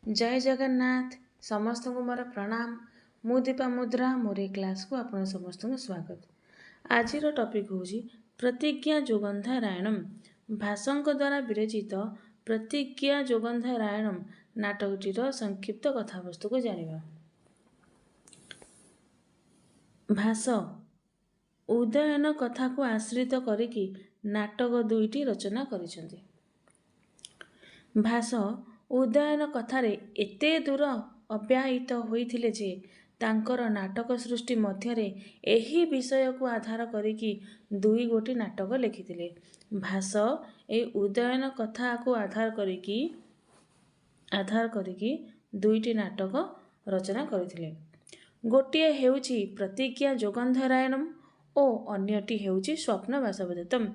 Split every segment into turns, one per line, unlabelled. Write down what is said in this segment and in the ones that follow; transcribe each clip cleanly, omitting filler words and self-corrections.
जय जगन्नाथ समस्त को मोर प्रणाम। मु दीपा मुद्रा मोर ए क्लास को आपण समस्त को स्वागत। आज टॉपिक होची प्रतिज्ञा जोगंधारायणम। भाषंक द्वारा विरचित प्रतिज्ञा जोगंधारायणम नाटकटीर संक्षिप्त कथावस्तु को जानिबा। भाष उदयन कथा को आश्रित करिकी नाटक दुईटी रचना करिसेंती। भाष उदयन कथारे एते दूर अव्याहित होइथिले जे तांकर नाटक सृष्टि मध्यरे एही विषय को आधार करिकी दुई गोटी नाटक लिखिथिले। भाष ए उदयन कथा को आधार करिकी दुईटी नाटक रचना करिथिले। गोटिए हेउची प्रतिज्ञा जोगंधरायणम ओ अन्यटी हेउची स्वप्न वासवदत्तम।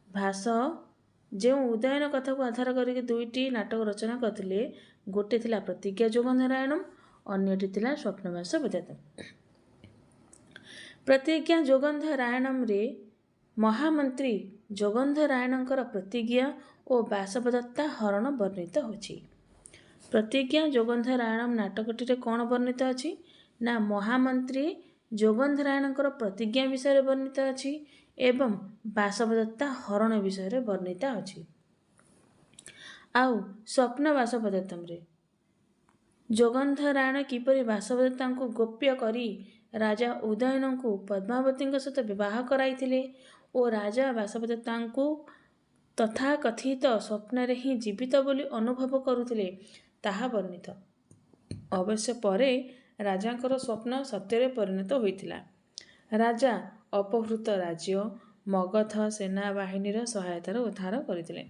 भाष जो उदयन कथा को आधार करके दुईटी नाटक रचना करथिले, गोटे थिला प्रतिज्ञा जोगंधरायणम, अन्यटी थिला स्वप्न वासवदत्तम। प्रतिज्ञा जोगंधरायणम रे महामंत्री जोगंधरायणकर प्रतिज्ञा और वासवदत्ता हरण वर्णित होछि। प्रतिज्ञा जोगंधरायणम नाटकटी कौन वर्णित अछि ना महामंत्री जोगंधरायणकर प्रतिज्ञा विषय वर्णित अछि एवं वासवदत्ता हरण विषय वर्णित अछि। आउ स्वप्न वासवदत्तम रे जोगंधरायण किपरि वासवदत्ता को गोप्य करी राजा उदयन को पद्मावती सहित विवाह कराइथिले और राजा वासवदत्ता को तथा कथित स्वप्न रे ही जीवित बोली अनुभव करुथिले ताहा वर्णित। अवश्य परे राजांकर स्वप्न सत्य परिणत होइथिला। राजा अपहृत राज्य मगध सेना बाहिनीर सहायतार उद्धार करथिले।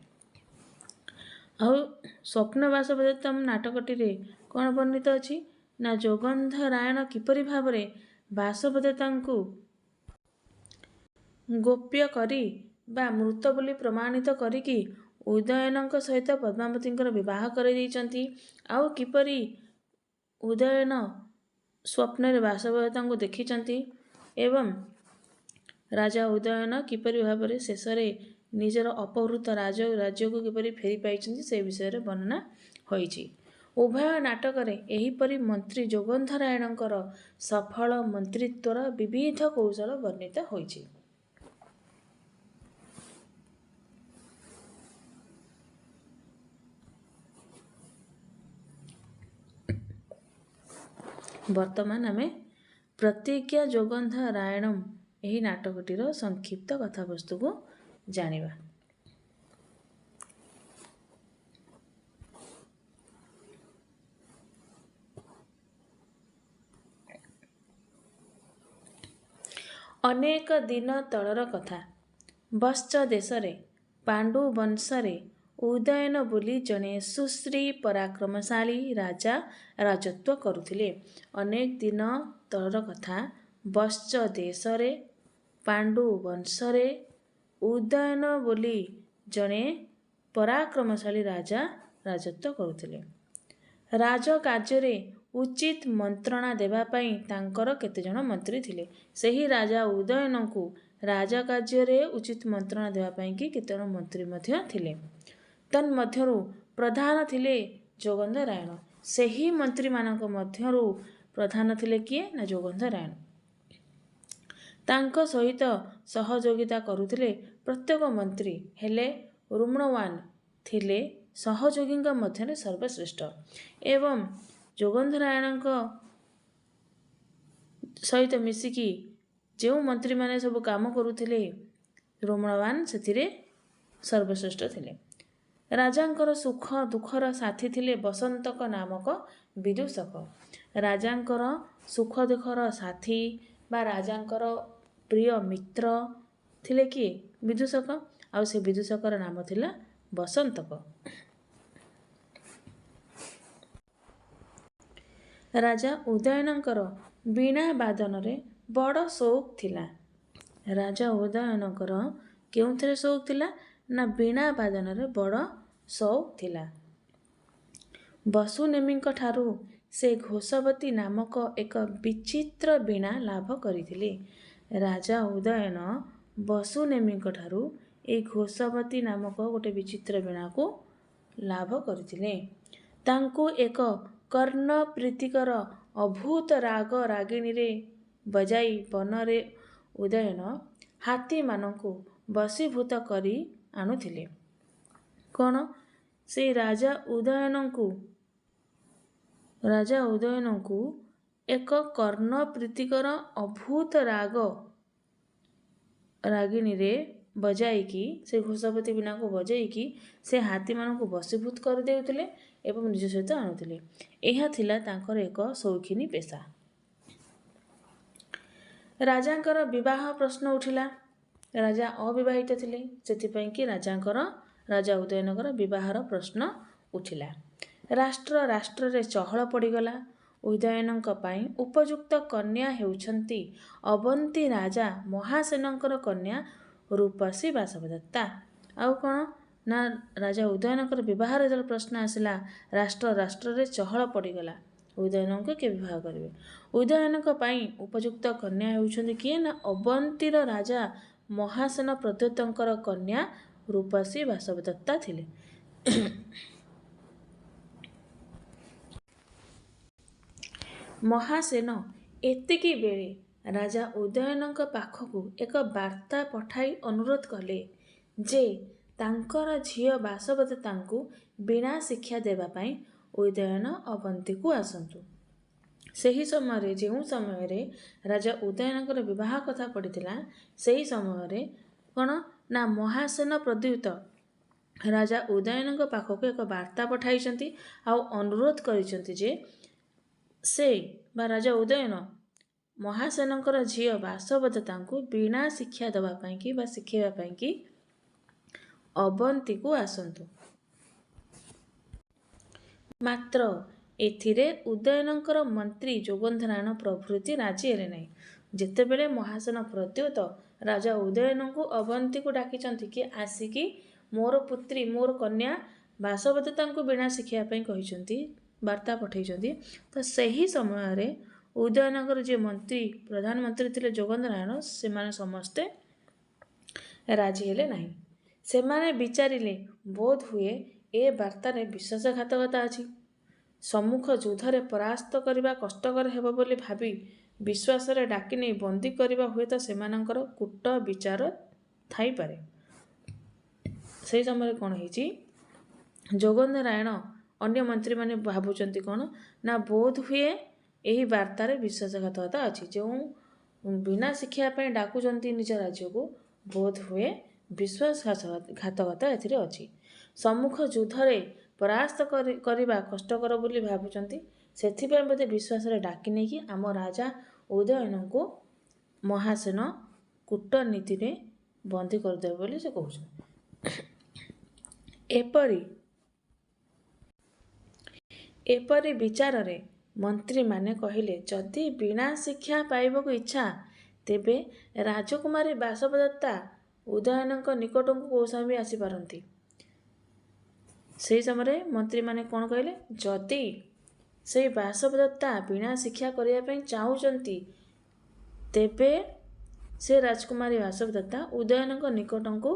आउ स्वप्न वासवदत्तम नाटकटी कौन वर्णित अछि ना जोगंधरायण किपरि भावरे वासवदत्ता को गोप्य करी बा मृत बोली प्रमाणित करिकी उदयनक सहित पद्मावतींकर विवाह कर दैचंती। आउ किपरि उदयन स्वप्न रे वासवदत्ता को देखिचंती एवं राजा उदयन किपरि भावरे शेषरे निजर अपहृत राज्य को किपरि फेरी पाइचंती से विषय रे वर्णना होइछि। उभय नाटक रे एहीपरि मंत्री जोगंधरायणकर सफल मंत्रित्वर विविध कौशल वर्णित होइछि। वर्तमान आमे प्रतिज्ञा जोगंधरायणम एही नाटकटीर संक्षिप्त कथावस्तु को जानिबा। अनेक दिन तलर कथा। बश्च देशरे पांडु वंशरे उदयन बोली जने सुश्री पराक्रमशाली राजा राजत्व करुथिले। अनेक दिन तलर कथा। बश्च देशरे पांडु वंशरे उदयन बोली जने पराक्रमशाली राजा राजत्व करुथिले। राज कार्य उचित मंत्रणा देवा पई तांकर केते जण मंत्री थिले। सही राजा उदयन को राजा कार्य उचित मंत्रणा देवा पई कि केते जण मंत्री मध्य थिले। तन मध्यरु प्रधान थिले जोगंधरायण। सही मंत्री मानक मध्यरु प्रधान थिले किए ना जोगंधरायण। तांको सहित सहयोगिता करुथिले प्रत्येक मंत्री हेले रुम्णवान थिले सहयोगी मध्य सर्वश्रेष्ठ एवं जोगंधरायण सहित मिसिकी जो मंत्री माने सब काम करुथिले रुम्णवान सेथिरे सर्वश्रेष्ठ थिले। राजांकर सुख दुखर साथी थिले बसंतक नामक विदूषक। राजांकर सुख दुखर साथी बा राजांकर प्रिय मित्र थिले किए विदूषक। आउ से विदूषकर नाम थिला बसंतक। राजा उदयनकर वीणा बादन रे बड़ शौक थिला। राजा उदयनकर केउथरे शौक थिला ना वीणा बादन रे बड़ शौक थिला। वसुनेमीक ठारू से घोषवती नामक एक विचित्र वीणा लाभ करिथिले। राजा उदयन वसुनेमीक ठारू ए घोषवती नामक गोटे विचित्र वीणा को लाभ करिथिले। ତାଙ୍କୁ ଏକ କର୍ଣ୍ଣ ପ୍ରୀତିକର ଅଭୂତ ରାଗ ରାଗିଣୀରେ ବଜାଇ ବନରେ ଉଦୟନ ହାତୀମାନଙ୍କୁ ବଶୀଭୂତ କରି ଆଣୁଥିଲେ। କ'ଣ? ସେଇ ରାଜା ଉଦୟନଙ୍କୁ ଏକ କର୍ଣ୍ଣ ପ୍ରୀତିକର ଅଭୂତ ରାଗ ରାଗିଣୀରେ ବଜାଇକି, ସେ ଘୋଷାପତି ବୀଣାକୁ ବଜାଇକି ସେ ହାତୀମାନଙ୍କୁ ବଶୀଭୂତ କରିଦେଉଥିଲେ ଏବଂ ନିଜ ସହିତ ଆଣୁଥିଲେ। ଏହା ଥିଲା ତାଙ୍କର ଏକ ସୌଖିନୀ ପେଶା। ରାଜାଙ୍କର ବିବାହ ପ୍ରଶ୍ନ ଉଠିଲା। ରାଜା ଅବିବାହିତ ଥିଲେ, ସେଥିପାଇଁ କି ରାଜା ଉଦୟନଙ୍କର ବିବାହର ପ୍ରଶ୍ନ ଉଠିଲା। ରାଷ୍ଟ୍ରରେ ଚହଳ ପଡ଼ିଗଲା। ଉଦୟନଙ୍କ ପାଇଁ ଉପଯୁକ୍ତ କନ୍ୟା ହେଉଛନ୍ତି ଅବନ୍ତୀ ରାଜା ମହାସେନଙ୍କର କନ୍ୟା ରୂପସୀ ବାସବଦତ୍ତା। ଆଉ କ'ଣ ନା, ରାଜା ଉଦୟନଙ୍କର ବିବାହର ଯେତେବେଳେ ପ୍ରଶ୍ନ ଆସିଲା, ରାଷ୍ଟ୍ରରେ ଚହଳ ପଡ଼ିଗଲା। ଉଦୟନଙ୍କୁ କିଏ ବିବାହ କରିବେ? ଉଦୟନଙ୍କ ପାଇଁ ଉପଯୁକ୍ତ କନ୍ୟା ହେଉଛନ୍ତି କିଏ? ନା ଅବନ୍ତୀର ରାଜା ମହାସେନ ପ୍ରଦ୍ୟୋତଙ୍କର କନ୍ୟା ରୂପସୀ ବାସବଦତ୍ତା ଥିଲେ। ମହାସେନ ଏତିକି ବେଳେ ରାଜା ଉଦୟନଙ୍କ ପାଖକୁ ଏକ ବାର୍ତ୍ତା ପଠାଇ ଅନୁରୋଧ କଲେ ଯେ ତାଙ୍କର ଝିଅ ବାସବଦତ୍ତାଙ୍କୁ ବୀଣା ଶିକ୍ଷା ଦେବା ପାଇଁ ଉଦୟନ ଅବନ୍ତୀକୁ ଆସନ୍ତୁ। ସେହି ସମୟରେ, ଯେଉଁ ସମୟରେ ରାଜା ଉଦୟନଙ୍କର ବିବାହ କଥା ପଡ଼ିଥିଲା, ସେହି ସମୟରେ କ'ଣ ନା ମହାସେନ ପ୍ରଦ୍ୟୁତ ରାଜା ଉଦୟନଙ୍କ ପାଖକୁ ଏକ ବାର୍ତ୍ତା ପଠାଇଛନ୍ତି ଆଉ ଅନୁରୋଧ କରିଛନ୍ତି ଯେ ସେ ବା ରାଜା ଉଦୟନ ମହାସେନଙ୍କର ଝିଅ ବାସବଦତ୍ତାଙ୍କୁ ବୀଣା ଶିକ୍ଷା ଦେବା ପାଇଁକି ବା ଶିଖାଇବା ପାଇଁକି ଅବନ୍ତୀକୁ ଆସନ୍ତୁ। ମାତ୍ର ଏଥିରେ ଉଦୟନଙ୍କର ମନ୍ତ୍ରୀ ଯୋଗେନ୍ଦ୍ରନାରାୟଣ ପ୍ରଭୃତି ରାଜି ହେଲେ ନାହିଁ। ଯେତେବେଳେ ମହାସେନ ପ୍ରଦ୍ୟୋତ ରାଜା ଉଦୟନଙ୍କୁ ଅବନ୍ତୀକୁ ଡାକିଛନ୍ତି କି ଆସିକି ମୋର ପୁତ୍ରୀ, ମୋର କନ୍ୟା ବାସବଦତ୍ତାଙ୍କୁ ବୀଣା ଶିଖିବା ପାଇଁ କହିଛନ୍ତି, ବାର୍ତ୍ତା ପଠାଇଛନ୍ତି, ତ ସେହି ସମୟରେ ଉଦୟନଙ୍କର ଯିଏ ପ୍ରଧାନମନ୍ତ୍ରୀ ଥିଲେ ଯୋଗେନ୍ଦ୍ରନାରାୟଣ, ସେମାନେ ସମସ୍ତେ ରାଜି ହେଲେ ନାହିଁ। ସେମାନେ ବିଚାରିଲେ, ବୋଧ ହୁଏ ଏ ବାର୍ତ୍ତାରେ ବିଶ୍ୱାସଘାତକତା ଅଛି। ସମ୍ମୁଖ ଯୁଦ୍ଧରେ ପରାସ୍ତ କରିବା କଷ୍ଟକର ହେବ ବୋଲି ଭାବି ବିଶ୍ୱାସରେ ଡାକି ନେଇ ବନ୍ଦୀ କରିବା ହୁଏତ ସେମାନଙ୍କର କୂଟ ବିଚାର ଥାଇପାରେ। ସେହି ସମୟରେ କ'ଣ ହେଇଛି, ଯୋଗେନ୍ଦ୍ରନାରାୟଣ ଅନ୍ୟ ମନ୍ତ୍ରୀମାନେ ଭାବୁଛନ୍ତି କ'ଣ ନା ବୋଧ ହୁଏ ଏହି ବାର୍ତ୍ତାରେ ବିଶ୍ୱାସଘାତକତା ଅଛି। ଯେଉଁ ବୀଣା ଶିଖିବା ପାଇଁ ଡାକୁଛନ୍ତି ନିଜ ରାଜ୍ୟକୁ, ବୋଧ ହୁଏ ବିଶ୍ୱାସଘାତକତା ଏଥିରେ ଅଛି। ସମ୍ମୁଖ ଯୁଦ୍ଧରେ ପରାସ୍ତ କରିବା କଷ୍ଟକର ବୋଲି ଭାବୁଛନ୍ତି, ସେଥିପାଇଁ ବୋଧେ ବିଶ୍ୱାସରେ ଡାକି ନେଇକି ଆମ ରାଜା ଉଦୟନଙ୍କୁ ମହାସେନ କୂଟନୀତିରେ ବନ୍ଦୀ କରିଦେବେ ବୋଲି ସେ କହୁଛନ୍ତି। ଏପରି ବିଚାରରେ ମନ୍ତ୍ରୀମାନେ କହିଲେ, ଯଦି ବୀଣା ଶିକ୍ଷା ପାଇବାକୁ ଇଚ୍ଛା, ତେବେ ରାଜକୁମାରୀ ବାସବଦତ୍ତା ଉଦୟନଙ୍କ ନିକଟକୁ କୌଶାମ୍ବୀ ଆସିପାରନ୍ତି। ସେହି ସମୟରେ ମନ୍ତ୍ରୀମାନେ କ'ଣ କହିଲେ, ଯଦି ସେଇ ବାସବଦତ୍ତା ବୀଣା ଶିକ୍ଷା କରିବା ପାଇଁ ଚାହୁଁଛନ୍ତି, ତେବେ ସେ ରାଜକୁମାରୀ ବାସବଦତ୍ତା ଉଦୟନଙ୍କ ନିକଟକୁ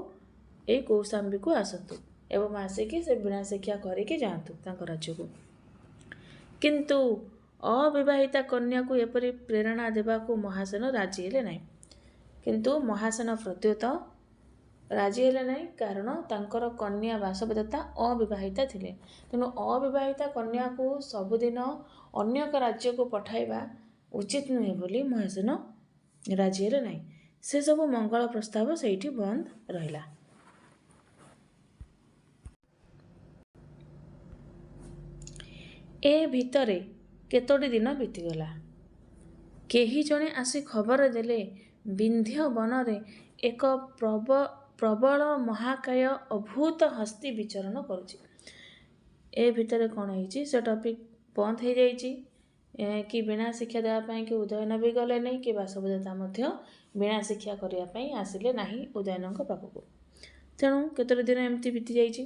ଏଇ କୌଶାମ୍ବୀକୁ ଆସନ୍ତୁ ଏବଂ ଆସିକି ସେ ବୀଣା ଶିକ୍ଷା କରିକି ଯାଆନ୍ତୁ ତାଙ୍କ ରାଜ୍ୟକୁ। କିନ୍ତୁ ଅବିବାହିତା କନ୍ୟାକୁ ଏପରି ପ୍ରେରଣା ଦେବାକୁ ମହାସେନ ରାଜି ହେଲେ ନାହିଁ। କିନ୍ତୁ ମହାସେନ ପ୍ରଦ୍ୟୋତ ରାଜି ହେଲେ ନାହିଁ, କାରଣ ତାଙ୍କର କନ୍ୟା ବାସବଦତ୍ତା ଅବିବାହିତା ଥିଲେ। ତେଣୁ ଅବିବାହିତା କନ୍ୟାକୁ ସବୁଦିନ ଅନ୍ୟ ଏକ ରାଜ୍ୟକୁ ପଠାଇବା ଉଚିତ ନୁହେଁ ବୋଲି ମହାସେନ ରାଜି ହେଲେ ନାହିଁ। ସେସବୁ ମଙ୍ଗଳ ପ୍ରସ୍ତାବ ସେଇଠି ବନ୍ଦ ରହିଲା। ଏ ଭିତରେ କେତୋଟି ଦିନ ବିତିଗଲା। କେହି ଜଣେ ଆସି ଖବର ଦେଲେ, ବିନ୍ଧ୍ୟ ବନରେ ଏକ ପ୍ରବଳ ମହାକାୟ ଅଭୂତ ହସ୍ତୀ ବିଚରଣ କରୁଛି। ଏ ଭିତରେ କ'ଣ ହେଇଛି, ସେ ଟପିକ୍ ବନ୍ଦ ହେଇଯାଇଛି। କି ବୀଣା ଶିକ୍ଷା ଦେବା ପାଇଁ କି ଉଦୟନ ବି ଗଲେ ନାହିଁ, କି ବାସବଦତ୍ତା ମଧ୍ୟ ବୀଣା ଶିକ୍ଷା କରିବା ପାଇଁ ଆସିଲେ ନାହିଁ ଉଦୟନଙ୍କ ପାଖକୁ। ତେଣୁ କେତୋଟି ଦିନ ଏମିତି ବିତି ଯାଇଛି।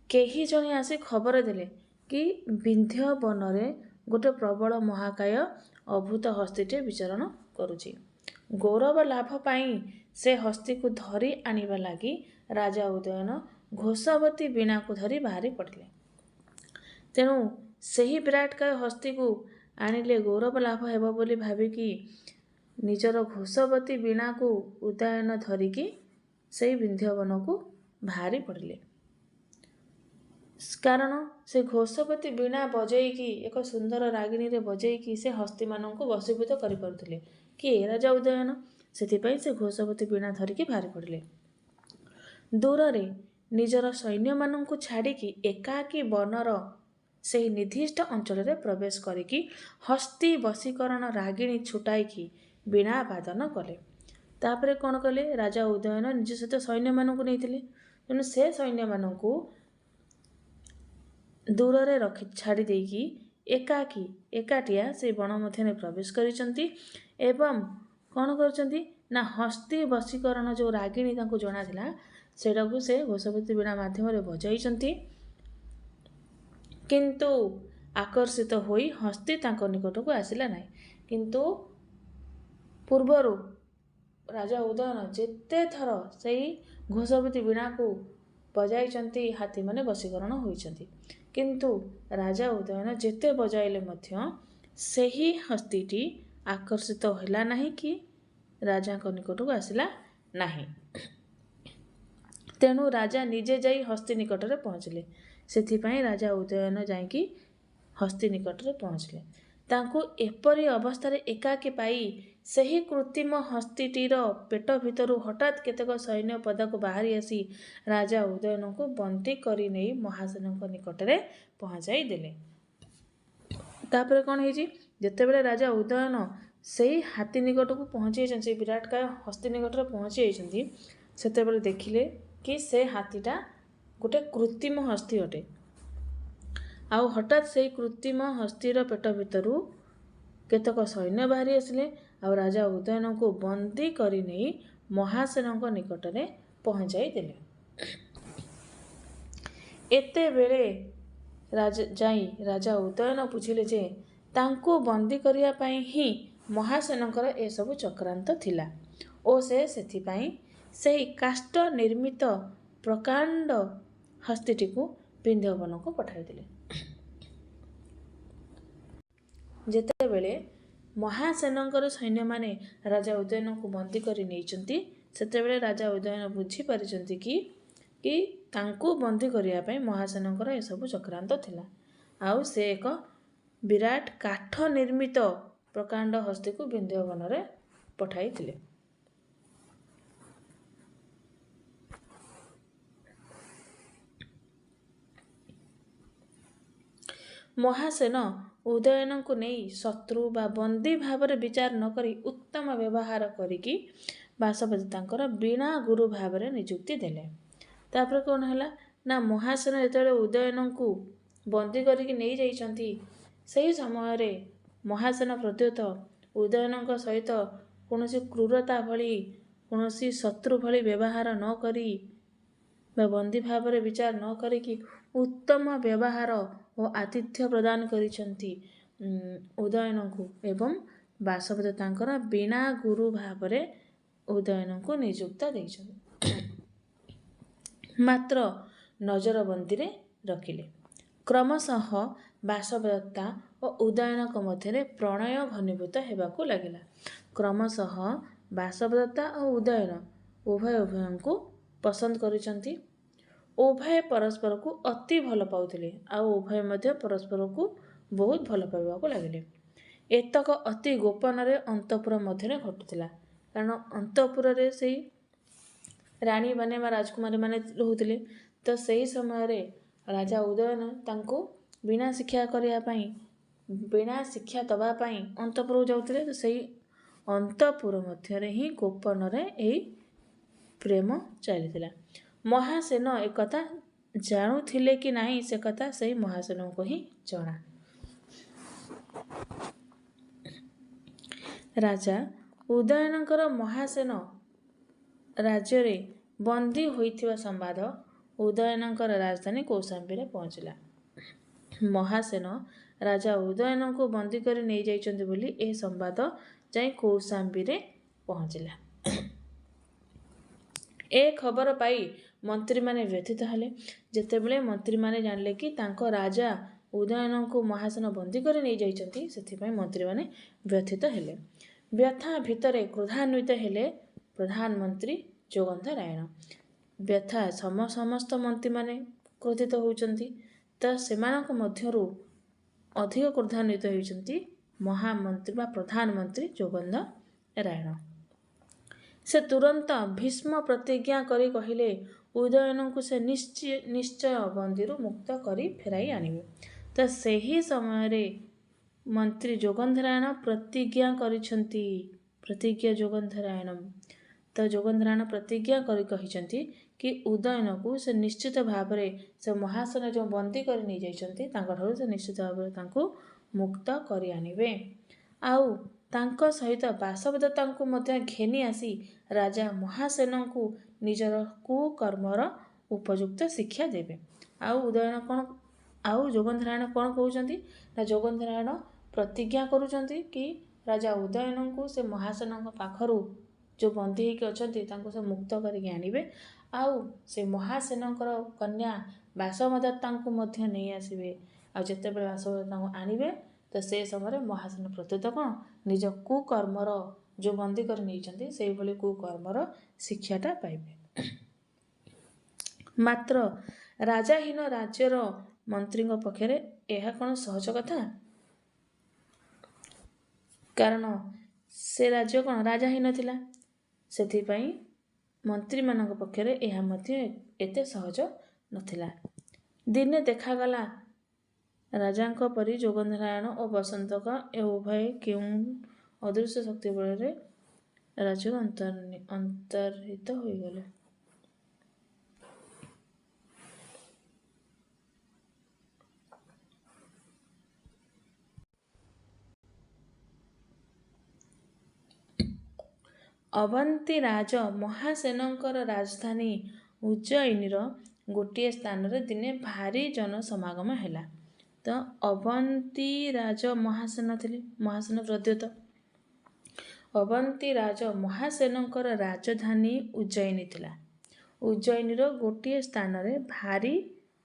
କେହି ଜଣେ ଆସି ଖବର ଦେଲେ କି ବିନ୍ଧ୍ୟ ବନରେ ଗୋଟେ ପ୍ରବଳ ମହାକାୟ ଅଭୂତ ହସ୍ତୀଟିଏ ବିଚରଣ କରୁଛି। ଗୌରବ ଲାଭ ପାଇଁ ସେ ହସ୍ତୀକୁ ଧରି ଆଣିବା ଲାଗି ରାଜା ଉଦୟନ ଘୋଷାବତୀ ବୀଣାକୁ ଧରି ବାହାରି ପଡ଼ିଲେ। ତେଣୁ ସେହି ବିରାଟକାୟ ହସ୍ତୀକୁ ଆଣିଲେ ଗୌରବ ଲାଭ ହେବ ବୋଲି ଭାବିକି ନିଜର ଘୋଷବତୀ ବୀଣାକୁ ଉଦୟନ ଧରିକି ସେଇ ବିନ୍ଧ୍ୟବନକୁ ବାହାରି ପଡ଼ିଲେ। କାରଣ ସେ ଘୋଷବତୀ ବୀଣା ବଜେଇକି ଏକ ସୁନ୍ଦର ରାଗିଣୀରେ ବଜେଇକି ସେ ହସ୍ତୀମାନଙ୍କୁ ବଶୀଭୂତ କରିପାରୁଥିଲେ। କିଏ? ରାଜା ଉଦୟନ। ସେଥିପାଇଁ ସେ ଘୋଷବତୀ ବୀଣା ଧରିକି ବାହାରି ପଡ଼ିଲେ। ଦୂରରେ ନିଜର ସୈନ୍ୟମାନଙ୍କୁ ଛାଡ଼ିକି ଏକାକୀ ବନର ସେହି ନିର୍ଦ୍ଦିଷ୍ଟ ଅଞ୍ଚଳରେ ପ୍ରବେଶ କରିକି ହସ୍ତୀ ବଶୀକରଣ ରାଗିଣୀ ଛୁଟାଇକି ବୀଣା ବାଦନ କଲେ। ତାପରେ କ'ଣ କଲେ? ରାଜା ଉଦୟନ ନିଜ ସହିତ ସୈନ୍ୟମାନଙ୍କୁ ନେଇଥିଲେ। ତେଣୁ ସେ ସୈନ୍ୟମାନଙ୍କୁ ଦୂରରେ ଛାଡ଼ି ଦେଇକି ଏକାଠିଆ ସେ ବଣ ମଧ୍ୟରେ ପ୍ରବେଶ କରିଛନ୍ତି ଏବଂ କ'ଣ କରିଛନ୍ତି ନା ହସ୍ତୀ ବଶୀକରଣ ଯେଉଁ ରାଗିଣୀ ତାଙ୍କୁ ଜଣାଥିଲା ସେଇଟାକୁ ସେ ଘୋଷବତୀ ବୀଣା ମାଧ୍ୟମରେ ବଜାଇଛନ୍ତି। କିନ୍ତୁ ଆକର୍ଷିତ ହୋଇ ହସ୍ତୀ ତାଙ୍କ ନିକଟକୁ ଆସିଲା ନାହିଁ। କିନ୍ତୁ ପୂର୍ବରୁ ରାଜା ଉଦୟନ ଯେତେ ଥର ସେଇ ଘୋଷବତୀ ବୀଣାକୁ ବଜାଇଛନ୍ତି ହାତୀମାନେ ବଶୀକରଣ ହୋଇଛନ୍ତି। କିନ୍ତୁ ରାଜା ଉଦୟନ ଯେତେ ବଜାଇଲେ ମଧ୍ୟ ସେହି ହସ୍ତୀଟି ଆକର୍ଷିତ ହେଲା ନାହିଁ କି ରାଜାଙ୍କ ନିକଟକୁ ଆସିଲା ନାହିଁ। ତେଣୁ ରାଜା ନିଜେ ଯାଇ ହସ୍ତୀ ନିକଟରେ ପହଞ୍ଚିଲେ। ସେଥିପାଇଁ ରାଜା ଉଦୟନ ଯାଇକି ହସ୍ତୀ ନିକଟରେ ପହଞ୍ଚିଲେ। ତାଙ୍କୁ ଏପରି ଅବସ୍ଥାରେ ଏକାକୀ ପାଇ ସେହି କୃତ୍ରିମ ହସ୍ତୀଟିର ପେଟ ଭିତରୁ ହଠାତ୍ କେତେକ ସୈନ୍ୟ ପଦାକୁ ବାହାରି ଆସି ରାଜା ଉଦୟନଙ୍କୁ ବନ୍ଦୀ କରି ନେଇ ମହାସେନଙ୍କ ନିକଟରେ ପହଞ୍ଚାଇ ଦେଲେ। ତାପରେ କ'ଣ ହେଇଛି? ଯେତେବେଳେ ରାଜା ଉଦୟନ ସେଇ ହାତୀ ନିକଟକୁ ପହଞ୍ଚି ଯାଇଛନ୍ତି, ସେଇ ବିରାଟକାୟ ହସ୍ତୀ ନିକଟରେ ପହଞ୍ଚି ଯାଇଛନ୍ତି, ସେତେବେଳେ ଦେଖିଲେ କି ସେ ହାତୀଟା ଗୋଟେ କୃତ୍ରିମ ହସ୍ତୀ ଅଟେ। ଆଉ ହଠାତ୍ ସେଇ କୃତ୍ରିମ ହସ୍ତୀର ପେଟ ଭିତରୁ କେତେକ ସୈନ୍ୟ ବାହାରି ଆସିଲେ ଆଉ ରାଜା ଉଦୟନଙ୍କୁ ବନ୍ଦୀ କରି ନେଇ ମହାସେନଙ୍କ ନିକଟରେ ପହଞ୍ଚାଇ ଦେଲେ। ଏତେବେଳେ ରାଜା ଉଦୟନ ବୁଝିଲେ ଯେ ତାଙ୍କୁ ବନ୍ଦୀ କରିବା ପାଇଁ ହିଁ ମହାସେନଙ୍କର ଏସବୁ ଚକ୍ରାନ୍ତ ଥିଲା ଓ ସେ ସେଥିପାଇଁ ସେହି କାଷ୍ଠ ନିର୍ମିତ ପ୍ରକାଣ୍ଡ ହସ୍ତୀଟିକୁ ବିନ୍ଧ୍ୟବନକୁ ପଠାଇଥିଲେ। ଯେତେବେଳେ ମହାସେନଙ୍କର ସୈନ୍ୟମାନେ ରାଜା ଉଦୟନଙ୍କୁ ବନ୍ଦୀ କରି ନେଇଛନ୍ତି, ସେତେବେଳେ ରାଜା ଉଦୟନ ବୁଝିପାରିଛନ୍ତି କି ତାଙ୍କୁ ବନ୍ଦୀ କରିବା ପାଇଁ ମହାସେନଙ୍କର ଏସବୁ ଚକ୍ରାନ୍ତ ଥିଲା। ଆଉ ସେ ଏକ ବିରାଟ କାଠ ନିର୍ମିତ ପ୍ରକାଣ୍ଡ ହସ୍ତୀକୁ ବିନ୍ଧ୍ୟବନରେ ପଠାଇଥିଲେ। ମହାସେନ ଉଦୟନଙ୍କୁ ନେଇ ଶତ୍ରୁ ବା ବନ୍ଦୀ ଭାବରେ ବିଚାର ନ କରି ଉତ୍ତମ ବ୍ୟବହାର କରିକି ବାସବଦତ୍ତ ତାଙ୍କର ବୀଣା ଗୁରୁ ଭାବରେ ନିଯୁକ୍ତି ଦେଲେ। ତାପରେ କ'ଣ ହେଲା ନା ମହାସେନ ଯେତେବେଳେ ଉଦୟନଙ୍କୁ ବନ୍ଦୀ କରିକି ନେଇଯାଇଛନ୍ତି, ସେହି ସମୟରେ ମହାସେନ ପ୍ରତ୍ୟୁତ ଉଦୟନଙ୍କ ସହିତ କୌଣସି କ୍ରୂରତା ଭଳି କୌଣସି ଶତ୍ରୁ ଭଳି ବ୍ୟବହାର ନ କରି ବା ବନ୍ଦୀ ଭାବରେ ବିଚାର ନ କରିକି ଉତ୍ତମ ବ୍ୟବହାର ଓ ଆତିଥ୍ୟ ପ୍ରଦାନ କରିଛନ୍ତି ଉଦୟନଙ୍କୁ ଏବଂ ବାସବଦତ୍ତ ତାଙ୍କର ବୀଣା ଗୁରୁ ଭାବରେ ଉଦୟନଙ୍କୁ ନିଯୁକ୍ତ ଦେଇଛନ୍ତି। ମାତ୍ର ନଜରବନ୍ଦୀରେ ରଖିଲେ। କ୍ରମଶଃ ବାସବଦତ୍ତା ଓ ଉଦୟନଙ୍କ ମଧ୍ୟରେ ପ୍ରଣୟ ଘନୀଭୂତ ହେବାକୁ ଲାଗିଲା। କ୍ରମଶଃ ବାସବଦତ୍ତା ଓ ଉଦୟନ ଉଭୟଙ୍କୁ ପସନ୍ଦ କରିଛନ୍ତି। ଉଭୟ ପରସ୍ପରକୁ ଅତି ଭଲ ପାଉଥିଲେ ଆଉ ଉଭୟ ମଧ୍ୟ ପରସ୍ପରକୁ ବହୁତ ଭଲ ପାଇବାକୁ ଲାଗିଲେ। ଏତକ ଅତି ଗୋପନରେ ଅନ୍ତଃପୁର ମଧ୍ୟରେ ଘଟୁଥିଲା। କାରଣ ଅନ୍ତଃପୁରରେ ସେଇ ରାଣୀମାନେ ବା ରାଜକୁମାରୀମାନେ ରହୁଥିଲେ। ତ ସେହି ସମୟରେ ରାଜା ଉଦୟନ ତାଙ୍କୁ ବୀଣା ଶିକ୍ଷା କରିବା ପାଇଁ ବୀଣା ଶିକ୍ଷା ଦେବା ପାଇଁ ଅନ୍ତଃପୁରକୁ ଯାଉଥିଲେ। ତ ସେଇ ଅନ୍ତଃପୁର ମଧ୍ୟରେ ହିଁ ଗୋପନରେ ଏହି ପ୍ରେମ ଚାଲିଥିଲା। ମହାସେନ ଏକଥା ଜାଣୁଥିଲେ କି ନାହିଁ ସେ କଥା ସେଇ ମହାସେନଙ୍କୁ ହିଁ ଜଣା। ରାଜା ଉଦୟନଙ୍କର ମହାସେନ ରାଜ୍ୟରେ ବନ୍ଦୀ ହୋଇଥିବା ସମ୍ବାଦ ଉଦୟନଙ୍କର ରାଜଧାନୀ କୌଶାମ୍ବୀରେ ପହଞ୍ଚିଲା। ମହାସେନ ରାଜା ଉଦୟନଙ୍କୁ ବନ୍ଦୀ କରି ନେଇଯାଇଛନ୍ତି ବୋଲି ଏ ସମ୍ବାଦ ଯାଇ କୌଶାମ୍ବୀରେ ପହଞ୍ଚିଲା। ଏ ଖବର ପାଇ ମନ୍ତ୍ରୀମାନେ ବ୍ୟଥିତ ହେଲେ। ଯେତେବେଳେ ମନ୍ତ୍ରୀମାନେ ଜାଣିଲେ କି ତାଙ୍କ ରାଜା ଉଦୟନଙ୍କୁ ମହାସେନ ବନ୍ଦୀ କରି ନେଇଯାଇଛନ୍ତି, ସେଥିପାଇଁ ମନ୍ତ୍ରୀମାନେ ବ୍ୟଥିତ ହେଲେ। ବ୍ୟଥା ଭିତରେ କ୍ରୋଧାନ୍ୱିତ ହେଲେ ପ୍ରଧାନମନ୍ତ୍ରୀ ଯୋଗନ୍ଧରାୟଣ। ବ୍ୟଥା ସମସ୍ତ ମନ୍ତ୍ରୀମାନେ କ୍ରୋଧିତ ହେଉଛନ୍ତି, ତ ସେମାନଙ୍କ ମଧ୍ୟରୁ ଅଧିକ କ୍ରୋଧାନ୍ୱିତ ହେଉଛନ୍ତି ମହାମନ୍ତ୍ରୀ ବା ପ୍ରଧାନମନ୍ତ୍ରୀ ଯୋଗନ୍ଧରାୟଣ। ସେ ତୁରନ୍ତ ଭୀଷ୍ମ ପ୍ରତିଜ୍ଞା କରି କହିଲେ ଉଦୟନଙ୍କୁ ସେ ନିଶ୍ଚୟ ବନ୍ଦୀରୁ ମୁକ୍ତ କରି ଫେରାଇ ଆଣିବେ। ତ ସେହି ସମୟରେ ମନ୍ତ୍ରୀ ଯୋଗନ୍ଧରାୟଣ ପ୍ରତିଜ୍ଞା କରିଛନ୍ତି। ଯୋଗନ୍ଧରାୟଣ ପ୍ରତିଜ୍ଞା କରି କହିଛନ୍ତି କି ଉଦୟନକୁ ସେ ନିଶ୍ଚିତ ଭାବରେ ସେ ମହାସେନ ଯେଉଁ ବନ୍ଦୀ କରି ନେଇଯାଇଛନ୍ତି ତାଙ୍କଠାରୁ ସେ ନିଶ୍ଚିତ ଭାବରେ ତାଙ୍କୁ ମୁକ୍ତ କରି ଆଣିବେ। ଆଉ ତାଙ୍କ ସହିତ ବାସବଦତ୍ତାଙ୍କୁ ମଧ୍ୟ ଘେନି ଆସି ରାଜା ମହାସେନଙ୍କୁ ନିଜର କୁକର୍ମର ଉପଯୁକ୍ତ ଶିକ୍ଷା ଦେବେ। ଆଉ ଯୋଗନ୍ଧରାୟଣ କ'ଣ କହୁଛନ୍ତି ନା, ଯୋଗନ୍ଧରାୟଣ ପ୍ରତିଜ୍ଞା କରୁଛନ୍ତି କି ରାଜା ଉଦୟନଙ୍କୁ ସେ ମହାସେନଙ୍କ ପାଖରୁ ଯେଉଁ ବନ୍ଦୀ ହେଇକି ଅଛନ୍ତି ତାଙ୍କୁ ସେ ମୁକ୍ତ କରିକି ଆଣିବେ। ଆଉ ସେ ମହାସେନଙ୍କର କନ୍ୟା ବାସବଦତ୍ତାଙ୍କୁ ମଧ୍ୟ ନେଇ ଆସିବେ। ଆଉ ଯେତେବେଳେ ବାସବଦତ୍ତାଙ୍କୁ ଆଣିବେ ତ ସେ ସମୟରେ ମହାସେନ ପ୍ରତ୍ୟୁତ କ'ଣ ନିଜ କୁକର୍ମର ଯେଉଁ ବନ୍ଦୀ କରି ନେଇଛନ୍ତି ସେଇଭଳି କୁକର୍ମର ଶିକ୍ଷାଟା ପାଇବେ। ମାତ୍ର ରାଜାହୀନ ରାଜ୍ୟର ମନ୍ତ୍ରୀଙ୍କ ପକ୍ଷରେ ଏହା କ'ଣ ସହଜ କଥା? କାରଣ ସେ ରାଜ୍ୟ କ'ଣ ରାଜାହୀନ ଥିଲା, ସେଥିପାଇଁ ମନ୍ତ୍ରୀମାନଙ୍କ ପକ୍ଷରେ ଏହା ମଧ୍ୟ ଏତେ ସହଜ ନଥିଲା। ଦିନେ ଦେଖାଗଲା ରାଜାଙ୍କ ପରି ଯୋଗନ୍ଧରାୟଣ ଓ ବସନ୍ତକ ଏ ଉଭୟ କେଉଁ ଅଦୃଶ୍ୟ ଶକ୍ତି ବଳରେ ରାଜ୍ୟରୁ ଅନ୍ତର୍ହିତ ହୋଇଗଲେ। ଅବନ୍ତୀ ରାଜ ମହାସେନଙ୍କର ରାଜଧାନୀ ଉଜ୍ଜୟିନୀର ଗୋଟିଏ ସ୍ଥାନରେ ଦିନେ ଭାରି ଜନସମାଗମ ହେଲା। ତ ଅବନ୍ତୀ ରାଜ ମହାସେନ ଥିଲେ, ମହାସେନ ପ୍ରଦ୍ୟୋତ। ଅବନ୍ତୀ ରାଜ ମହାସେନଙ୍କର ରାଜଧାନୀ ଉଜ୍ଜୟିନୀ ଥିଲା। ଉଜ୍ଜୟିନୀର ଗୋଟିଏ ସ୍ଥାନରେ ଭାରି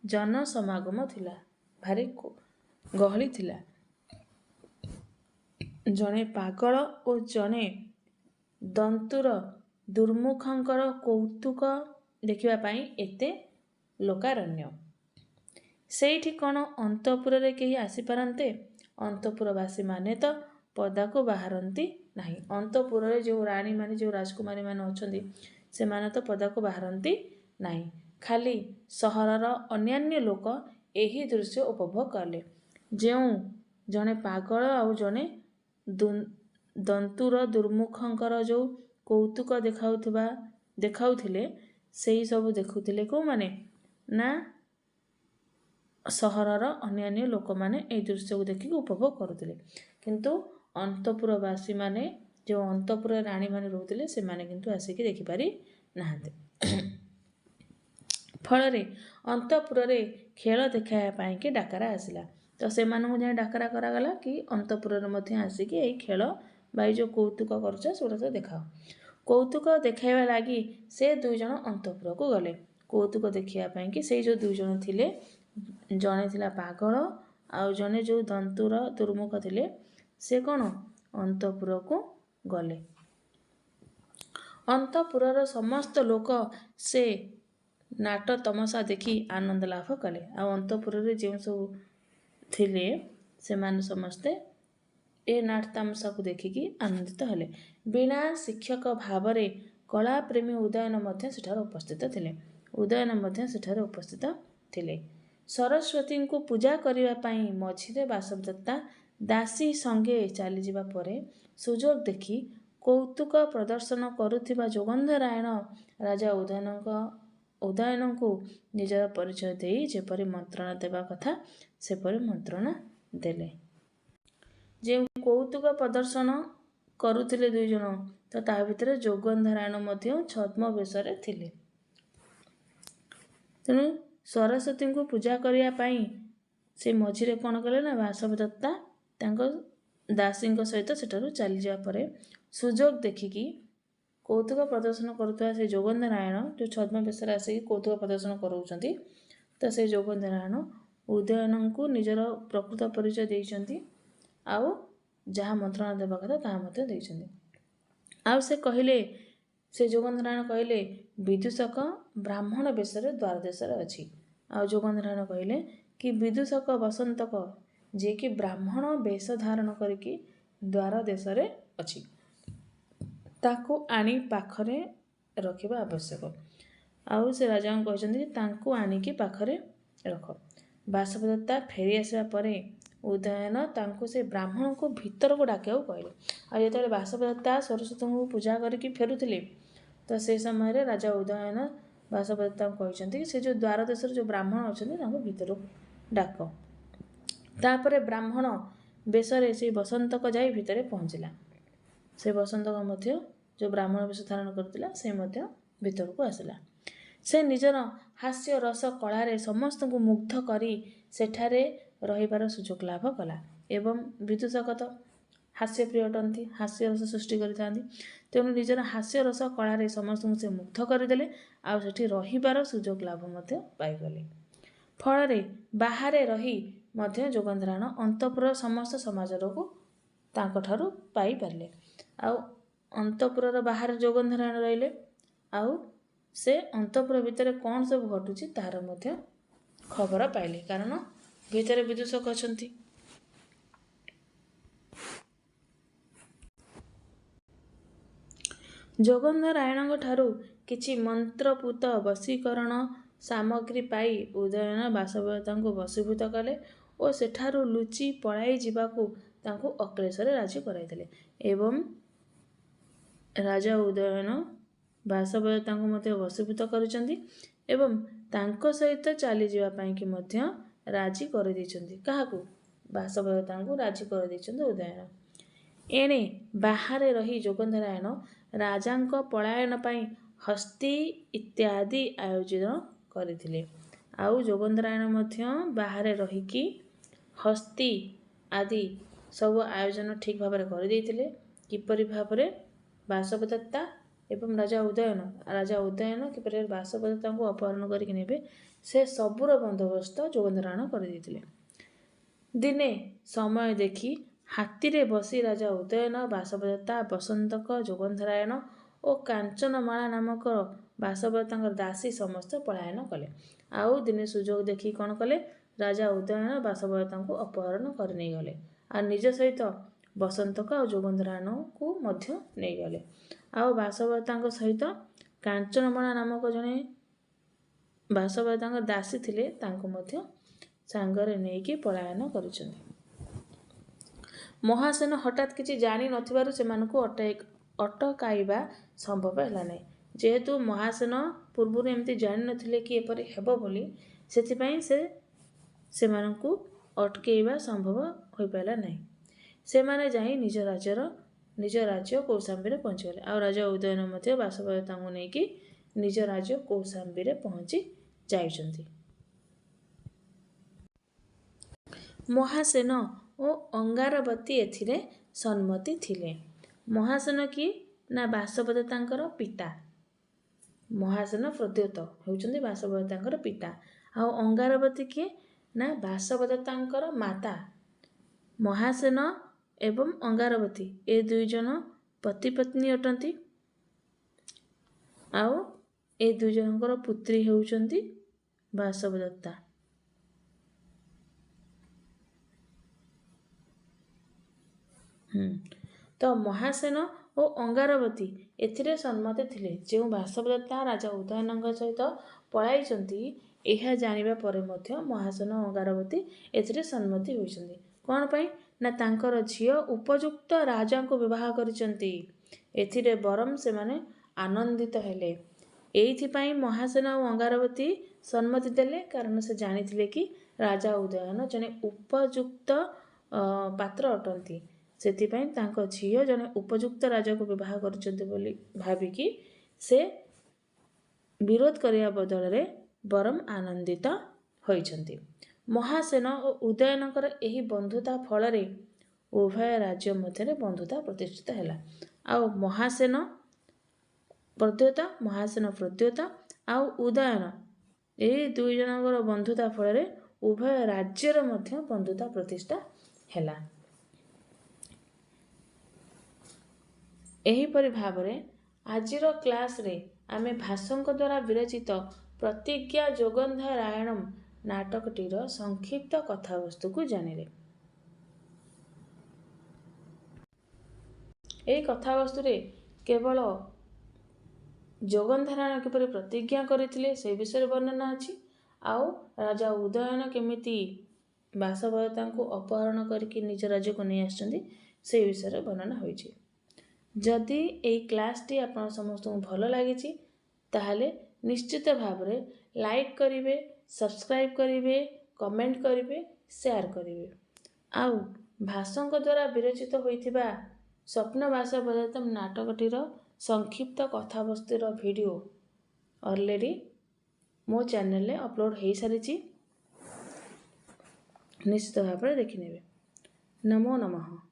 ଜନସମାଗମ ଥିଲା, ଭାରି ଗହଳି ଥିଲା। ଜଣେ ପାଗଳ ଓ ଜଣେ ଦନ୍ତୁର ଦୁର୍ମୁଖଙ୍କର କୌତୁକ ଦେଖିବା ପାଇଁ ଏତେ ଲୋକାରଣ୍ୟ। ସେଇଠି କ'ଣ ଅନ୍ତଃପୁରରେ କେହି ଆସିପାରନ୍ତେ? ଅନ୍ତଃପୁରବାସୀମାନେ ତ ପଦାକୁ ବାହାରନ୍ତି ନାହିଁ। ଅନ୍ତଃପୁରରେ ଯେଉଁ ରାଣୀମାନେ, ଯେଉଁ ରାଜକୁମାରୀମାନେ ଅଛନ୍ତି ସେମାନେ ତ ପଦାକୁ ବାହାରନ୍ତି ନାହିଁ। ଖାଲି ସହରର ଅନ୍ୟାନ୍ୟ ଲୋକ ଏହି ଦୃଶ୍ୟ ଉପଭୋଗ କଲେ। ଯେଉଁ ଜଣେ ପାଗଳ ଆଉ ଜଣେ ଦନ୍ତୁର ଦୁର୍ମୁଖଙ୍କର ଯେଉଁ କୌତୁକ ଦେଖାଉଥିଲେ ସେଇ ସବୁ ଦେଖୁଥିଲେ କେଉଁମାନେ? ନା ସହରର ଅନ୍ୟାନ୍ୟ ଲୋକମାନେ ଏହି ଦୃଶ୍ୟକୁ ଦେଖିକି ଉପଭୋଗ କରୁଥିଲେ। କିନ୍ତୁ ଅନ୍ତଃପୁରବାସୀମାନେ, ଯେଉଁ ଅନ୍ତଃପୁରରେ ରାଣୀମାନେ ରହୁଥିଲେ ସେମାନେ କିନ୍ତୁ ଆସିକି ଦେଖିପାରି ନାହାନ୍ତି। ଫଳରେ ଅନ୍ତଃପୁରରେ ଖେଳ ଦେଖାଇବା ପାଇଁକି ଡାକରା ଆସିଲା। ତ ସେମାନଙ୍କୁ ଯାଇ ଡାକରା କରାଗଲା କି ଅନ୍ତଃପୁରରେ ମଧ୍ୟ ଆସିକି ଏଇ ଖେଳ ବା ଏଇ ଯେଉଁ କୌତୁକ କରୁଛ ସେଗୁଡ଼ା ସବୁ ଦେଖାଅ। କୌତୁକ ଦେଖାଇବା ଲାଗି ସେ ଦୁଇଜଣ ଅନ୍ତଃପୁରକୁ ଗଲେ କୌତୁକ ଦେଖିବା ପାଇଁକି। ସେଇ ଯେଉଁ ଦୁଇଜଣ ଥିଲେ, ଜଣେ ଥିଲା ପାଗଳ ଆଉ ଜଣେ ଯେଉଁ ଦନ୍ତୁର ଦୁର୍ମୁଖ ଥିଲେ, ସେ କ'ଣ ଅନ୍ତଃପୁରକୁ ଗଲେ। ଅନ୍ତଃପୁରର ସମସ୍ତ ଲୋକ ସେ ନାଟ ତମସା ଦେଖି ଆନନ୍ଦ ଲାଭ କଲେ। ଆଉ ଅନ୍ତଃପୁରରେ ଯେଉଁ ସବୁ ଥିଲେ ସେମାନେ ସମସ୍ତେ ଏ ନାଟ ତାମସାକୁ ଦେଖିକି ଆନନ୍ଦିତ ହେଲେ। ବୀଣା ଶିକ୍ଷକ ଭାବରେ କଳାପ୍ରେମୀ ଉଦୟନ ମଧ୍ୟ ସେଠାରେ ଉପସ୍ଥିତ ଥିଲେ। ସରସ୍ୱତୀଙ୍କୁ ପୂଜା କରିବା ପାଇଁ ମଝିରେ ବାସବଦତ୍ତା ଦାସୀ ସଙ୍ଗେ ଚାଲିଯିବା ପରେ ସୁଯୋଗ ଦେଖି କୌତୁକ ପ୍ରଦର୍ଶନ କରୁଥିବା ଯୋଗନ୍ଧରାୟଣ ରାଜା ଉଦୟନଙ୍କୁ ନିଜର ପରିଚୟ ଦେଇ ଯେପରି ମନ୍ତ୍ରଣା ଦେବା କଥା ସେପରି ମନ୍ତ୍ରଣା ଦେଲେ। ଯେଉଁ କୌତୁକ ପ୍ରଦର୍ଶନ କରୁଥିଲେ ଦୁଇଜଣ, ତ ତା ଭିତରେ ଯୋଗନ୍ଧରାୟଣ ମଧ୍ୟ ଛଦ୍ମବେଶରେ ଥିଲେ। ତେଣୁ ସରସ୍ୱତୀଙ୍କୁ ପୂଜା କରିବା ପାଇଁ ସେ ମଝିରେ କ'ଣ କଲେ ନା, ବାସବଦତ୍ତା ତାଙ୍କ ଦାସୀଙ୍କ ସହିତ ସେଠାରୁ ଚାଲିଯିବା ପରେ ସୁଯୋଗ ଦେଖିକି କୌତୁକ ପ୍ରଦର୍ଶନ କରୁଥିବା ସେ ଯୋଗନ୍ଧରାୟଣ ଯେଉଁ ଛଦ୍ମବେଶରେ ଆସିକି କୌତୁକ ପ୍ରଦର୍ଶନ କରାଉଛନ୍ତି, ତ ସେ ଯୋଗନ୍ଧରାୟଣ ଉଦୟନଙ୍କୁ ନିଜର ପ୍ରକୃତ ପରିଚୟ ଦେଇଛନ୍ତି ଆଉ ଯାହା ମନ୍ତ୍ରଣା ଦେବା କଥା ତାହା ମଧ୍ୟ ଦେଇଛନ୍ତି। ଆଉ ସେ କହିଲେ, ସେ ଯୋଗେନ୍ଦ୍ରନାରାୟଣ କହିଲେ ବିଦୂଷକ ବ୍ରାହ୍ମଣ ବେଶରେ ଦ୍ୱାର ଦେଶରେ ଅଛି। ଆଉ ଯୋଗେନ୍ଦ୍ରନାରାୟଣ କହିଲେ କି ବିଦୂଷକ ବସନ୍ତକ ଯିଏକି ବ୍ରାହ୍ମଣ ବେଶ ଧାରଣ କରିକି ଦ୍ୱାର ଦେଶରେ ଅଛି, ତାକୁ ଆଣି ପାଖରେ ରଖିବା ଆବଶ୍ୟକ। ଆଉ ସେ ରାଜାଙ୍କୁ କହିଛନ୍ତି ତାଙ୍କୁ ଆଣିକି ପାଖରେ ରଖ। ବାସବଦତ୍ତା ଫେରି ଆସିବା ପରେ ଉଦୟନ ତାଙ୍କୁ ସେ ବ୍ରାହ୍ମଣଙ୍କୁ ଭିତରକୁ ଡାକିବାକୁ କହିଲେ। ଆଉ ଯେତେବେଳେ ବାସବଦତ୍ତା ସରସ୍ୱତୀଙ୍କୁ ପୂଜା କରିକି ଫେରୁଥିଲେ ତ ସେ ସମୟରେ ରାଜା ଉଦୟନ ବାସବଦତ୍ତାଙ୍କୁ କହିଛନ୍ତି ସେ ଯେଉଁ ଦ୍ୱାର ଦେଶରେ ଯେଉଁ ବ୍ରାହ୍ମଣ ଅଛନ୍ତି ତାଙ୍କୁ ଭିତରକୁ ଡାକ। ତାପରେ ବ୍ରାହ୍ମଣ ବେଶରେ ସେ ବସନ୍ତକ ଯାଇ ଭିତରେ ପହଞ୍ଚିଲା। ସେ ବସନ୍ତକ ମଧ୍ୟ ଯେଉଁ ବ୍ରାହ୍ମଣ ବେଶ ଧାରଣ କରୁଥିଲା ସେ ମଧ୍ୟ ଭିତରକୁ ଆସିଲା। ସେ ନିଜର ହାସ୍ୟ ରସ କଳାରେ ସମସ୍ତଙ୍କୁ ମୁଗ୍ଧ କରି ସେଠାରେ ରହିବାର ସୁଯୋଗ ଲାଭ କଲା। ଏବଂ ବିଦୂଷକ ତ ହାସ୍ୟପ୍ରିୟ ଅଟନ୍ତି, ହାସ୍ୟରସ ସୃଷ୍ଟି କରିଥାନ୍ତି। ତେଣୁ ନିଜର ହାସ୍ୟରସ କଳାରେ ସମସ୍ତଙ୍କୁ ସେ ମୁଗ୍ଧ କରିଦେଲେ ଆଉ ସେଠି ରହିବାର ସୁଯୋଗ ଲାଭ ମଧ୍ୟ ପାଇଗଲେ। ଫଳରେ ବାହାରେ ରହି ମଧ୍ୟ ଯୋଗେନ୍ଦ୍ରନାରାୟଣ ଅନ୍ତଃପୁର ସମସ୍ତ ସମାଚାରକୁ ତାଙ୍କଠାରୁ ପାଇପାରିଲେ। ଆଉ ଅନ୍ତଃପୁରର ବାହାରେ ଯୋଗେନ୍ଦ୍ରନାରାୟଣ ରହିଲେ ଆଉ ସେ ଅନ୍ତଃପୁର ଭିତରେ କ'ଣ ସବୁ ଘଟୁଛି ତାହାର ମଧ୍ୟ ଖବର ପାଇଲେ, କାରଣ ଭିତରେ ବିଦୂଷକ ଅଛନ୍ତି। ଯୋଗେନ୍ଦ୍ରନାରାୟଣଙ୍କ ଠାରୁ କିଛି ମନ୍ତ୍ରପୂତ ବଶୀକରଣ ସାମଗ୍ରୀ ପାଇ ଉଦୟନ ବାସବଦତ୍ତାଙ୍କୁ ବଶୀଭୂତ କଲେ ଓ ସେଠାରୁ ଲୁଚି ପଳାଇ ଯିବାକୁ ତାଙ୍କୁ ଅକ୍ଳେଶରେ ରାଜି କରାଇଥିଲେ। ଏବଂ ରାଜା ଉଦୟନ ବାସବଦତ୍ତାଙ୍କୁ ମଧ୍ୟ ବଶୀଭୂତ କରିଛନ୍ତି ଏବଂ ତାଙ୍କ ସହିତ ଚାଲିଯିବା ପାଇଁକି ମଧ୍ୟ ରାଜି କରିଦେଇଛନ୍ତି। କାହାକୁ? ବାସବଦତ୍ତାଙ୍କୁ ରାଜି କରିଦେଇଛନ୍ତି ଉଦୟନ। ଏଣେ ବାହାରେ ରହି ଯୋଗେନ୍ଦ୍ରନାରାୟଣ ରାଜାଙ୍କ ପଳାୟନ ପାଇଁ ହସ୍ତୀ ଇତ୍ୟାଦି ଆୟୋଜନ କରିଥିଲେ। ଆଉ ଯୋଗେନ୍ଦ୍ରନାରାୟଣ ମଧ୍ୟ ବାହାରେ ରହିକି ହସ୍ତୀ ଆଦି ସବୁ ଆୟୋଜନ ଠିକ୍ ଭାବରେ କରିଦେଇଥିଲେ। କିପରି ଭାବରେ ବାସବଦତ୍ତା ଏବଂ ରାଜା ଉଦୟନ କିପରି ବାସବଦତ୍ତାଙ୍କୁ ଅପହରଣ କରିକି ନେବେ ସେ ସବୁର ବନ୍ଦୋବସ୍ତ ଯୋଗେନ୍ଦ୍ରନାରାୟଣ କରିଦେଇଥିଲେ। ଦିନେ ସମୟ ଦେଖି ହାତୀରେ ବସି ରାଜା ଉଦୟନ ବାସବଦତ୍ତା ବସନ୍ତକ ଯୋଗେନ୍ଦ୍ରନାରାୟଣ ଓ କାଞ୍ଚନମାଳା ନାମକ ବାସବଦତ୍ତାଙ୍କର ଦାସୀ ସମସ୍ତେ ପଳାୟନ କଲେ। ଆଉ ଦିନେ ସୁଯୋଗ ଦେଖି କ'ଣ କଲେ? ରାଜା ଉଦୟନ ବାସବଦତ୍ତାଙ୍କୁ ଅପହରଣ କରି ନେଇଗଲେ ଆଉ ନିଜ ସହିତ ବସନ୍ତକ ଆଉ ଯୋଗେନ୍ଦ୍ରନାରାୟଣଙ୍କୁ ମଧ୍ୟ ନେଇଗଲେ। ଆଉ ବାସବଦତ୍ତାଙ୍କ ସହିତ କାଞ୍ଚନମାଳା ନାମକ ଜଣେ ବାସବଦତ୍ତାଙ୍କ ଦାସୀ ଥିଲେ ତାଙ୍କୁ ମଧ୍ୟ ସାଙ୍ଗରେ ନେଇକି ପଳାୟନ କରିଛନ୍ତି। ମହାସେନ ହଠାତ୍ କିଛି ଜାଣି ନଥିବାରୁ ସେମାନଙ୍କୁ ଅଟକାଇବା ସମ୍ଭବ ହେଲା ନାହିଁ। ଯେହେତୁ ମହାସେନ ପୂର୍ବରୁ ଏମିତି ଜାଣିନଥିଲେ କି ଏପରି ହେବ ବୋଲି, ସେଥିପାଇଁ ସେମାନଙ୍କୁ ଅଟକେଇବା ସମ୍ଭବ ହୋଇପାରିଲା ନାହିଁ। ସେମାନେ ଯାଇ ନିଜ ରାଜ୍ୟ କୌଶାମ୍ବୀରେ ପହଞ୍ଚିଗଲେ। ଆଉ ରାଜା ଉଦୟନ ମଧ୍ୟ ବାସବଦତ୍ତାଙ୍କୁ ନେଇକି ନିଜ ରାଜ୍ୟ କୌଶାମ୍ବୀରେ ପହଞ୍ଚି ଯାଇଛନ୍ତି। ମହାସେନ ଓ ଅଙ୍ଗାରବତୀ ଏଥିରେ ସମ୍ମତି ଥିଲେ। ମହାସେନ କିଏ? ନା ବାସବଦତ୍ତାଙ୍କର ପିତା। ମହାସେନ ପ୍ରଦ୍ୟୋତ ହେଉଛନ୍ତି ବାସବଦତ୍ତାଙ୍କର ପିତା। ଆଉ ଅଙ୍ଗାରବତୀ କିଏ? ନା ବାସବଦତ୍ତାଙ୍କର ମାତା। ମହାସେନ ଏବଂ ଅଙ୍ଗାରବତୀ ଏ ଦୁଇ ଜଣ ପତି ପତ୍ନୀ ଅଟନ୍ତି। ଆଉ ଏ ଦୁଇ ଜଣଙ୍କର ପୁତ୍ରୀ ହେଉଛନ୍ତି ବାସବଦତ୍ତା। ତ ମହାସେନ ଓ ଅଙ୍ଗାରବତୀ ଏଥିରେ ସମ୍ମତ ଥିଲେ। ଯେଉଁ ବାସବଦତ୍ତା ରାଜା ଉଦୟନଙ୍କ ସହିତ ପଳାଇଛନ୍ତି ଏହା ଜାଣିବା ପରେ ମଧ୍ୟ ମହାସେନ ଓ ଅଙ୍ଗାରବତୀ ଏଥିରେ ସମ୍ମତି ହୋଇଛନ୍ତି। କ'ଣ ପାଇଁ? ନା ତାଙ୍କର ଝିଅ ଉପଯୁକ୍ତ ରାଜାଙ୍କୁ ବିବାହ କରିଛନ୍ତି। ଏଥିରେ ବରଂ ସେମାନେ ଆନନ୍ଦିତ ହେଲେ। ଏଇଥିପାଇଁ ମହାସେନ ଓ ଅଙ୍ଗାରବତୀ ସମ୍ମତି ଦେଲେ, କାରଣ ସେ ଜାଣିଥିଲେ କି ରାଜା ଉଦୟନ ଜଣେ ଉପଯୁକ୍ତ ପାତ୍ର ଅଟନ୍ତି। ସେଥିପାଇଁ ତାଙ୍କ ଝିଅ ଜଣେ ଉପଯୁକ୍ତ ରାଜାକୁ ବିବାହ କରିଛନ୍ତି ବୋଲି ଭାବିକି ସେ ବିରୋଧ କରିବା ବଦଳରେ ବରଂ ଆନନ୍ଦିତ ହୋଇଛନ୍ତି। ମହାସେନ ଓ ଉଦୟନଙ୍କର ଏହି ବନ୍ଧୁତା ଫଳରେ ଉଭୟ ରାଜ୍ୟ ମଧ୍ୟରେ ବନ୍ଧୁତା ପ୍ରତିଷ୍ଠିତ ହେଲା। ଆଉ ମହାସେନ ପ୍ରଦ୍ୟୋତ ଆଉ ଉଦୟନ ଏହି ଦୁଇ ଜଣଙ୍କର ବନ୍ଧୁତା ଫଳରେ ଉଭୟ ରାଜ୍ୟର ମଧ୍ୟ ବନ୍ଧୁତା ପ୍ରତିଷ୍ଠା ହେଲା। ଏହିପରି ଭାବରେ ଆଜିର କ୍ଲାସରେ ଆମେ ଭାସଙ୍କ ଦ୍ୱାରା ବିରଚିତ ପ୍ରତିଜ୍ଞା ଯୋଗନ୍ଧରାୟଣମ୍ ନାଟକଟିର ସଂକ୍ଷିପ୍ତ କଥାବସ୍ତୁକୁ ଜାଣିଲେ। ଏହି କଥାବସ୍ତୁରେ କେବଳ ଯୋଗନ୍ଧରାୟଣ କିପରି ପ୍ରତିଜ୍ଞା କରିଥିଲେ ସେ ବିଷୟରେ ବର୍ଣ୍ଣନା ଅଛି, ଆଉ ରାଜା ଉଦୟନ କେମିତି ବାସବଦତ୍ତାଙ୍କୁ ଅପହରଣ କରିକି ନିଜ ରାଜ୍ୟକୁ ନେଇ ଆସିଛନ୍ତି ସେ ବିଷୟରେ ବର୍ଣ୍ଣନା ହୋଇଛି। ଯଦି ଏହି କ୍ଲାସ୍ଟି ଆପଣ ସମସ୍ତଙ୍କୁ ଭଲ ଲାଗିଛି ତାହେଲେ ନିଶ୍ଚିତ ଭାବରେ ଲାଇକ୍ କରିବେ, ସବସ୍କ୍ରାଇବ୍ କରିବେ, କମେଣ୍ଟ କରିବେ, ସେୟାର କରିବେ। ଆଉ ଭାସଙ୍କ ଦ୍ୱାରା ବିରଚିତ ହୋଇଥିବା ସ୍ୱପ୍ନ ବାସବଦତ୍ତମ୍ ନାଟକଟିର ସଂକ୍ଷିପ୍ତ କଥାବସ୍ତୁର ଭିଡ଼ିଓ ଅଲରେଡ଼ି ମୋ ଚ୍ୟାନେଲରେ ଅପଲୋଡ଼ ହୋଇସାରିଛି, ନିଶ୍ଚିତ ଭାବରେ ଦେଖିନେବେ। ନମୋ ନମଃ।